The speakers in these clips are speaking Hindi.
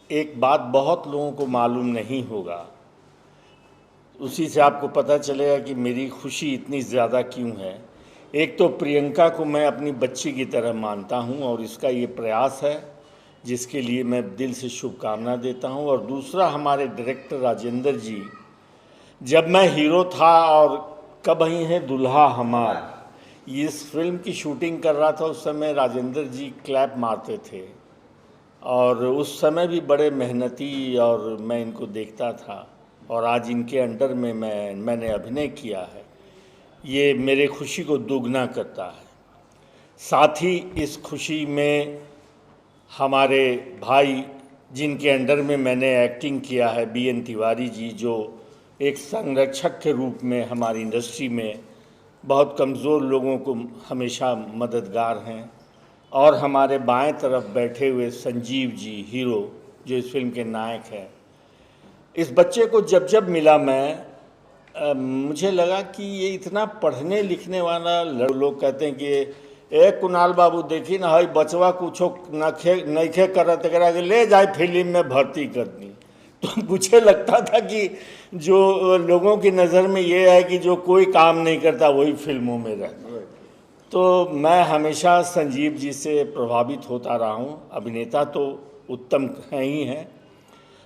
एक बात बहुत लोगों को मालूम नहीं होगा, उसी से आपको पता चलेगा कि मेरी खुशी इतनी ज़्यादा क्यों है। एक तो प्रियंका को मैं अपनी बच्ची की तरह मानता हूँ और इसका ये प्रयास है जिसके लिए मैं दिल से शुभकामना देता हूँ। और दूसरा, हमारे डायरेक्टर राजेंद्र जी, जब मैं हीरो था और कब ही है दुल्हा हमार, इस फिल्म की शूटिंग कर रहा था, उस समय राजेंद्र जी क्लैप मारते थे और उस समय भी बड़े मेहनती और मैं इनको देखता था। और आज इनके अंडर में मैंने अभिनय किया है, ये मेरे खुशी को दोगुना करता है। साथ ही इस खुशी में हमारे भाई जिनके अंडर में मैंने एक्टिंग किया है, BN तिवारी जी, जो एक संरक्षक के रूप में हमारी इंडस्ट्री में बहुत कमज़ोर लोगों को हमेशा मददगार हैं। और हमारे बाएं तरफ बैठे हुए संजीव जी, हीरो, जो इस फिल्म के नायक हैं। इस बच्चे को जब जब मिला मैं, मुझे लगा कि ये इतना पढ़ने लिखने वाला लोग कहते हैं कि ए कुणाल बाबू देखी ना, हई बचवा कुछो नइखे करत, एकरा के ले जाए फिल्म में भर्ती कर दी। तो मुझे लगता था कि जो लोगों की नज़र में ये है कि जो कोई काम नहीं करता वही फिल्मों में रहता। तो मैं हमेशा संजीव जी से प्रभावित होता रहा हूँ। अभिनेता तो उत्तम हैं ही हैं,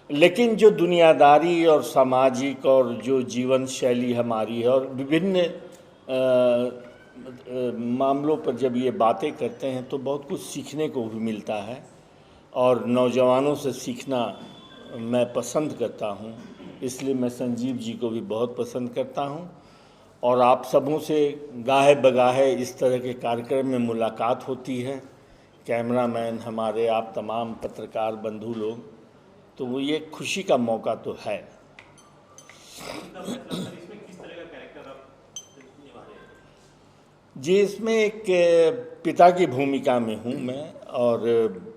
लेकिन जो दुनियादारी और सामाजिक और जो जीवन शैली हमारी है और विभिन्न मामलों पर जब ये बातें करते हैं तो बहुत कुछ सीखने को भी मिलता है। और नौजवानों से सीखना मैं पसंद करता हूँ, इसलिए मैं संजीव जी को भी बहुत पसंद करता हूँ। और आप सबों से गाहे बगाहे इस तरह के कार्यक्रम में मुलाकात होती है, कैमरामैन हमारे, आप तमाम पत्रकार बंधु लोग, तो वो ये खुशी का मौका तो है। जी, इसमें एक पिता की भूमिका में हूँ मैं, और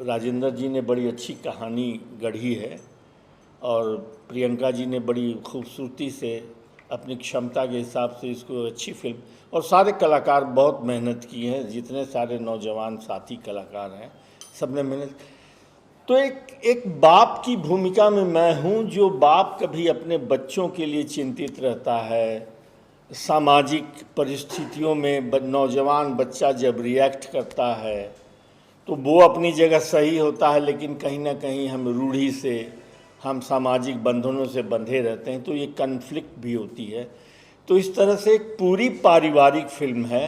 राजेंद्र जी ने बड़ी अच्छी कहानी गढ़ी है और प्रियंका जी ने बड़ी खूबसूरती से अपनी क्षमता के हिसाब से इसको अच्छी फिल्म, और सारे कलाकार बहुत मेहनत की हैं, जितने सारे नौजवान साथी कलाकार हैं सब ने मेहनत। तो एक बाप की भूमिका में मैं हूँ, जो बाप कभी अपने बच्चों के लिए चिंतित रहता है। सामाजिक परिस्थितियों में नौजवान बच्चा जब रिएक्ट करता है तो वो अपनी जगह सही होता है, लेकिन कहीं ना कहीं हम रूढ़ी से, हम सामाजिक बंधनों से बंधे रहते हैं, तो ये कन्फ्लिक्ट भी होती है। तो इस तरह से एक पूरी पारिवारिक फिल्म है।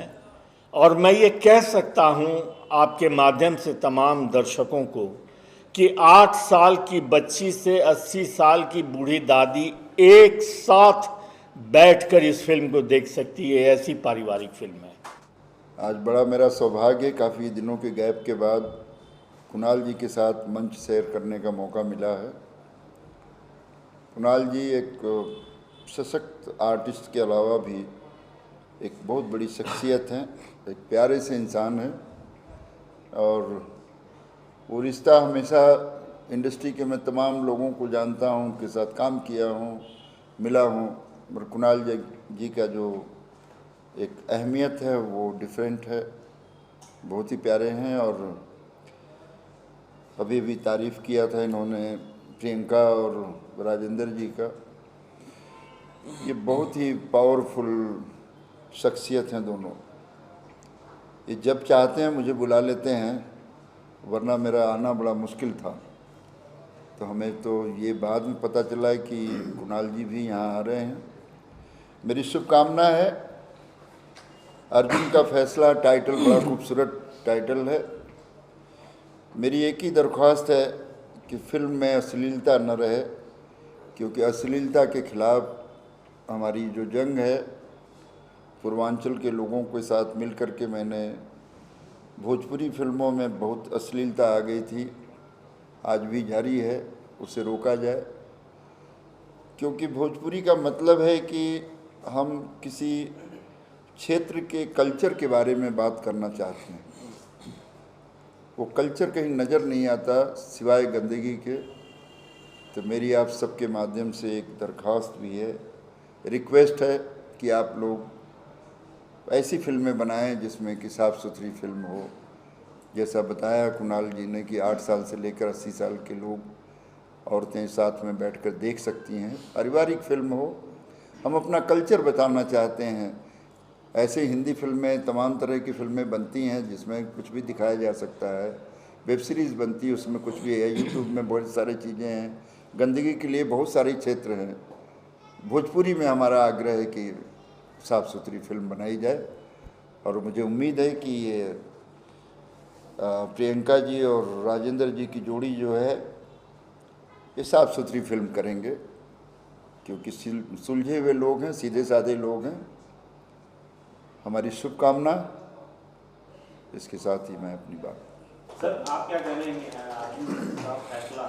और मैं ये कह सकता हूँ आपके माध्यम से तमाम दर्शकों को कि 8 साल की बच्ची से 80 साल की बूढ़ी दादी एक साथ बैठकर इस फिल्म को देख सकती है, ऐसी पारिवारिक फिल्म है। आज बड़ा मेरा सौभाग्य, काफ़ी दिनों के गैप के बाद कुणाल जी के साथ मंच शेयर करने का मौका मिला है। कुणाल जी एक सशक्त आर्टिस्ट के अलावा भी एक बहुत बड़ी शख्सियत हैं, एक प्यारे से इंसान हैं, और वो रिश्ता हमेशा इंडस्ट्री के मैं तमाम लोगों को जानता हूँ, उनके साथ काम किया हूँ, मिला हूँ, पर कुणाल जी का जो एक अहमियत है वो डिफरेंट है, बहुत ही प्यारे हैं। और अभी भी तारीफ़ किया था इन्होंने प्रियंका और राजेंद्र जी का, ये बहुत ही पावरफुल शख्सियत हैं दोनों। ये जब चाहते हैं मुझे बुला लेते हैं, वरना मेरा आना बड़ा मुश्किल था। तो हमें तो ये बाद में पता चला है कि कुणाल जी भी यहाँ आ रहे हैं। मेरी शुभकामना है। अर्जुन का फैसला टाइटल बड़ा खूबसूरत टाइटल है। मेरी एक ही दरख्वास्त है कि फिल्म में अश्लीलता न रहे, क्योंकि अश्लीलता के खिलाफ हमारी जो जंग है, पूर्वांचल के लोगों के साथ मिल कर के मैंने, भोजपुरी फिल्मों में बहुत अश्लीलता आ गई थी, आज भी जारी है, उसे रोका जाए। क्योंकि भोजपुरी का मतलब है कि हम किसी क्षेत्र के कल्चर के बारे में बात करना चाहते हैं, वो कल्चर कहीं नज़र नहीं आता सिवाय गंदगी के। तो मेरी आप सबके माध्यम से एक दरख्वास्त भी है, रिक्वेस्ट है कि आप लोग ऐसी फिल्में बनाएं जिसमें कि साफ़ सुथरी फिल्म हो, जैसा बताया कुणाल जी ने कि 8 साल से लेकर 80 साल के लोग औरतें साथ में बैठकर देख सकती हैं। पारिवारिक फिल्म हो, हम अपना कल्चर बताना चाहते हैं। ऐसे हिंदी फिल्में, तमाम तरह की फिल्में बनती हैं जिसमें कुछ भी दिखाया जा सकता है। वेब सीरीज़ बनती है, उसमें कुछ भी है। यूट्यूब में बहुत सारी चीज़ें हैं। गंदगी के लिए बहुत सारे क्षेत्र हैं। भोजपुरी में हमारा आग्रह है कि साफ़ सुथरी फिल्म बनाई जाए, और मुझे उम्मीद है कि ये प्रियंका जी और राजेंद्र जी की जोड़ी जो है ये साफ़ सुथरी फिल्म करेंगे, क्योंकि सुलझे हुए लोग हैं, सीधे साधे लोग हैं। हमारी शुभकामना। इसके साथ ही मैं अपनी बात। सर, आप क्या कहने अर्जुन का फैसला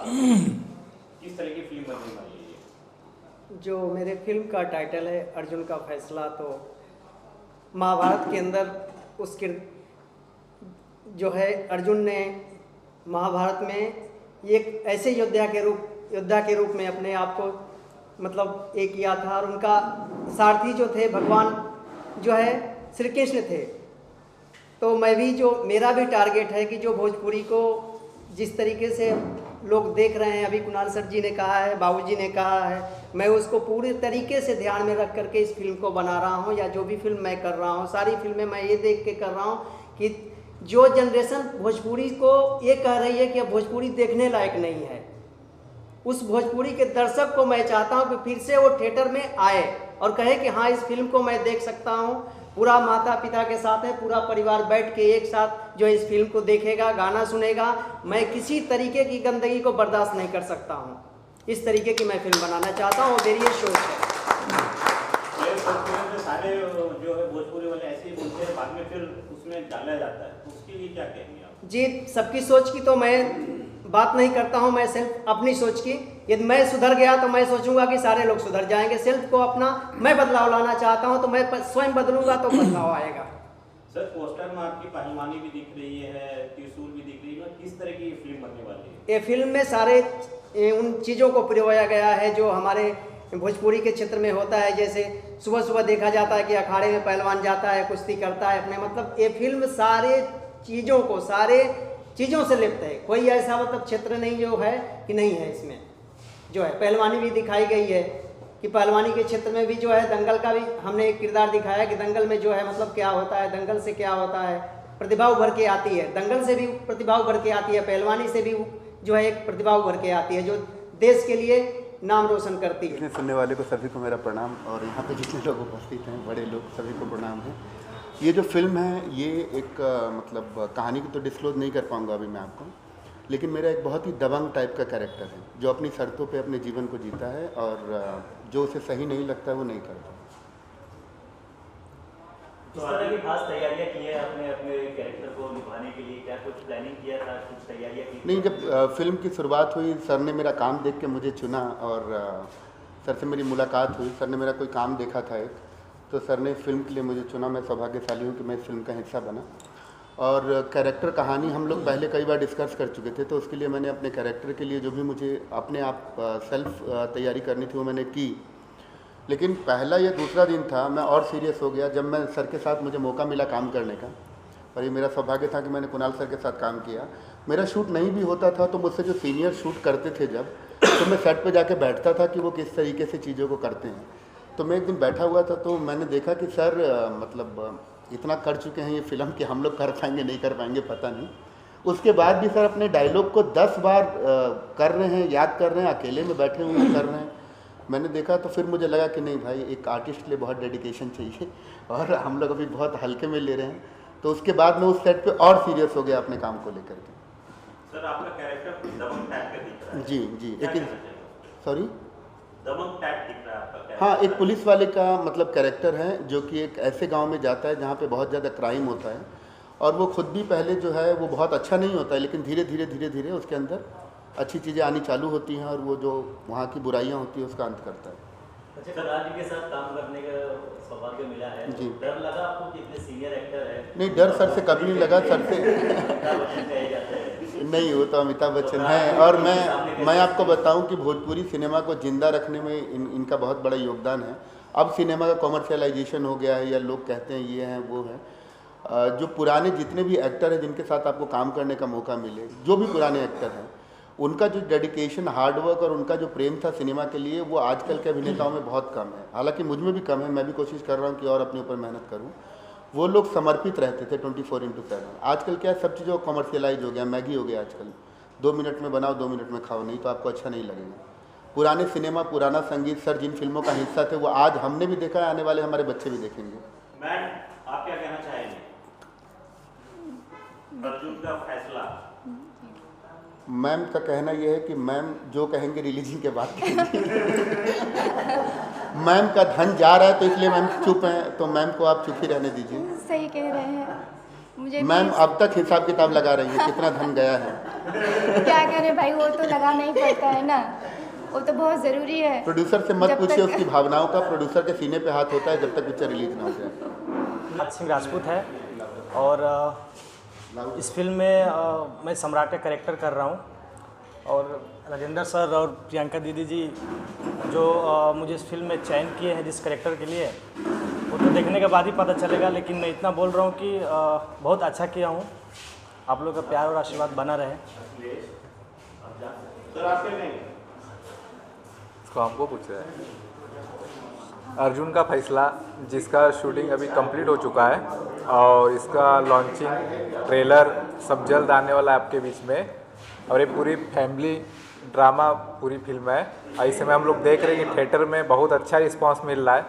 किस तरह की फिल्म बनने वाली है? जो मेरे फिल्म का टाइटल है अर्जुन का फैसला, तो महाभारत के अंदर उसके जो है अर्जुन ने महाभारत में एक ऐसे योद्धा के रूप में अपने आप को मतलब एक किया था, और उनका सारथी जो थे भगवान जो है श्री कृष्ण थे। तो मैं भी मेरा भी टारगेट है कि जो भोजपुरी को जिस तरीके से लोग देख रहे हैं, अभी कुणाल सर जी ने कहा है, बाबूजी ने कहा है, मैं उसको पूरे तरीके से ध्यान में रख करके इस फिल्म को बना रहा हूं, या जो भी फिल्म मैं कर रहा हूं, सारी फिल्में मैं ये देख के कर रहा हूं कि जो जनरेशन भोजपुरी को ये कह रही है कि अब भोजपुरी देखने लायक नहीं है, उस भोजपुरी के दर्शक को मैं चाहता हूं कि फिर से वो थिएटर में आए और कहे कि हाँ, इस फिल्म को मैं देख सकता हूं। पूरा माता पिता के साथ है, पूरा परिवार बैठ के एक साथ जो इस फिल्म को देखेगा, गाना सुनेगा। मैं किसी तरीके की गंदगी को बर्दाश्त नहीं कर सकता हूं। इस तरीके की मैं फिल्म बनाना चाहता हूं, मेरी ये सोच है। सारे जो है भोजपुरी वाले ऐसे ही बोलते हैं, बाद में फिर उसमें डाला जाता है, उसके लिए क्या कहेंगे आप? जी, सबकी सोच की तो मैं बात नहीं करता हूं, मैं सिर्फ अपनी सोच की। यदि मैं सुधर गया तो मैं सोचूंगा कि सारे लोग सुधर जाएंगे। सेल्फ को अपना मैं बदलाव लाना चाहता हूं, तो मैं स्वयं बदलूंगा तो बदलाव आएगा। सर, पोस्टर में आपकी पहलवानी भी दिख रही है, त्रिशूल भी दिख रही है, किस तरह की फिल्म बनने वाली है? ये फिल्म में सारे उन चीज़ों को पिरोया गया है जो हमारे भोजपुरी के क्षेत्र में होता है। जैसे सुबह सुबह देखा जाता है कि अखाड़े में पहलवान जाता है, कुश्ती करता है अपने, मतलब ये फिल्म सारे चीज़ों से लिप्त है। कोई ऐसा मतलब क्षेत्र नहीं जो है कि नहीं है। इसमें जो है पहलवानी भी दिखाई गई है कि पहलवानी के क्षेत्र में भी जो है दंगल का भी हमने एक किरदार दिखाया कि दंगल में जो है मतलब क्या होता है, दंगल से क्या होता है, प्रतिभा उभर के आती है। दंगल से भी प्रतिभा उभर के आती है, पहलवानी से भी जो है एक प्रतिभा उभर के आती है जो देश के लिए नाम रोशन करती है। सुनने वाले को सभी को मेरा प्रणाम, और यहाँ पे जितने लोग उपस्थित हैं, बड़े लोग, सभी को प्रणाम है। ये जो फिल्म है ये एक मतलब कहानी को तो डिस्क्लोज नहीं कर पाऊँगा अभी मैं आपको, लेकिन मेरा एक बहुत ही दबंग टाइप का कैरेक्टर है जो अपनी शर्तों पे अपने जीवन को जीता है, और जो उसे सही नहीं लगता है वो नहीं करता। किस तरह की खास तैयारियां की है आपने अपने कैरेक्टर को निभाने के लिए? क्या कुछ प्लानिंग किया था, कुछ तैयारियां की? नहीं, जब फिल्म की शुरुआत हुई, सर ने मेरा काम देख के मुझे चुना, और सर से मेरी मुलाकात हुई। सर ने मेरा कोई काम देखा था एक, तो सर ने इस फिल्म के लिए मुझे चुना। मैं सौभाग्यशाली हूँ कि मैं इस फिल्म का हिस्सा बना। और कैरेक्टर कहानी हम लोग पहले कई बार डिस्कस कर चुके थे, तो उसके लिए मैंने अपने कैरेक्टर के लिए जो भी मुझे अपने आप सेल्फ तैयारी करनी थी वो मैंने की। लेकिन पहला या दूसरा दिन था, मैं और सीरियस हो गया जब मैं सर के साथ मुझे मौका मिला काम करने का, और ये मेरा सौभाग्य था कि मैंने कुणाल सर के साथ काम किया। मेरा शूट नहीं भी होता था तो मुझसे जो सीनियर शूट करते थे जब, तो मैं सेट पे जाके बैठता था कि वो किस तरीके से चीज़ों को करते हैं। तो मैं एक दिन बैठा हुआ था तो मैंने देखा कि सर मतलब इतना कर चुके हैं ये फिल्म कि हम लोग कर पाएंगे नहीं कर पाएंगे पता नहीं। उसके बाद भी सर अपने डायलॉग को 10 बार कर रहे हैं, याद कर रहे हैं, अकेले में बैठे हुए कर रहे हैं। मैंने देखा तो फिर मुझे लगा कि नहीं भाई, एक आर्टिस्ट के लिए बहुत डेडिकेशन चाहिए, और हम लोग अभी बहुत हल्के में ले रहे हैं। तो उसके बाद मैं उस सेट पे और सीरियस हो गया अपने काम को लेकर के। सर, आपका कैरेक्टर दबंग टाइप का दिख रहा है। जी, एक सॉरी दबंग टाइप दिख रहा है आपका कैरेक्टर। हाँ, एक पुलिस वाले का मतलब कैरेक्टर है जो कि एक ऐसे गांव में जाता है जहाँ पे बहुत ज़्यादा क्राइम होता है, और वो खुद भी पहले जो है वो बहुत अच्छा नहीं होता है, लेकिन धीरे धीरे उसके अंदर अच्छी चीज़ें आनी चालू होती हैं, और वो जो वहाँ की बुराइयाँ होती हैं उसका अंत करता है। अच्छा, कलाल जी के साथ काम करने का सौभाग्य मिला है, जी। डर लगा आपको कि इतने सीनियर एक्टर है? नहीं, डर सर से कभी नहीं लगा। सर से अमिताभ बच्चन कहे जाते हैं। नहीं, वो तो अमिताभ बच्चन है, और मैं आपको बताऊं कि भोजपुरी सिनेमा को जिंदा रखने में इनका बहुत बड़ा योगदान है। अब सिनेमा का कॉमर्शियलाइजेशन हो गया है, या लोग कहते हैं ये है वो है। जो पुराने जितने भी एक्टर हैं जिनके साथ आपको काम करने का मौका मिले, जो भी पुराने एक्टर हैं, उनका जो डेडिकेशन, हार्डवर्क और उनका जो प्रेम था सिनेमा के लिए, वो आजकल के अभिनेताओं में बहुत कम है। हालांकि मुझ में भी कम है, मैं भी कोशिश कर रहा हूँ कि और अपने ऊपर मेहनत करूँ। वो लोग समर्पित रहते थे 24/7। आजकल क्या है, सब चीज़ों कमर्शियलाइज हो गया, मैगी हो गया आजकल। 2 मिनट में बनाओ, 2 मिनट में खाओ, नहीं तो आपको अच्छा नहीं लगेगा। पुराने सिनेमा, पुराना संगीत, सर जिन फिल्मों का हिस्सा थे वो आज हमने भी देखा है, आने वाले हमारे बच्चे भी देखेंगे। मैम, आप क्या कहना चाहेंगे? अर्जुन का फैसला। मैम का कहना यह है कि मैम जो कहेंगे रिलीजिंग के बाद कहेंगे। मैम का धन जा रहा है तो इसलिए मैम चुप हैं, तो मैम को आप चुप ही रहने दीजिए। सही कह रहे हैं। मुझे मैम अब तक हिसाब किताब लगा रही है कितना धन गया है। क्या करें भाई, वो तो लगाना ही पड़ता है ना, वो तो बहुत ज़रूरी है। प्रोड्यूसर से मत पूछिए उसकी भावनाओं का, प्रोड्यूसर के सीने पे हाथ होता है जब तक पिक्चर रिलीज ना हो जाए। राज सिंह राजपूत है और इस फिल्म में मैं सम्राट का कैरेक्टर कर रहा हूँ। और राजेंद्र सर और प्रियंका दीदी जी जो मुझे इस फिल्म में चयन किए हैं जिस कैरेक्टर के लिए, वो तो देखने के बाद ही पता चलेगा, लेकिन मैं इतना बोल रहा हूँ कि बहुत अच्छा किया हूँ। आप लोगों का प्यार और आशीर्वाद बना रहे। सर, आप क्या कहेंगे? इसको हमको पूछ रहे हैं। अर्जुन का फैसला, जिसका शूटिंग अभी कंप्लीट हो चुका है और इसका लॉन्चिंग ट्रेलर सब जल्द आने वाला है आपके बीच में। और ये पूरी फैमिली ड्रामा पूरी फिल्म है। ऐसे में हम लोग देख रहे हैं कि थिएटर में बहुत अच्छा रिस्पांस मिल रहा है।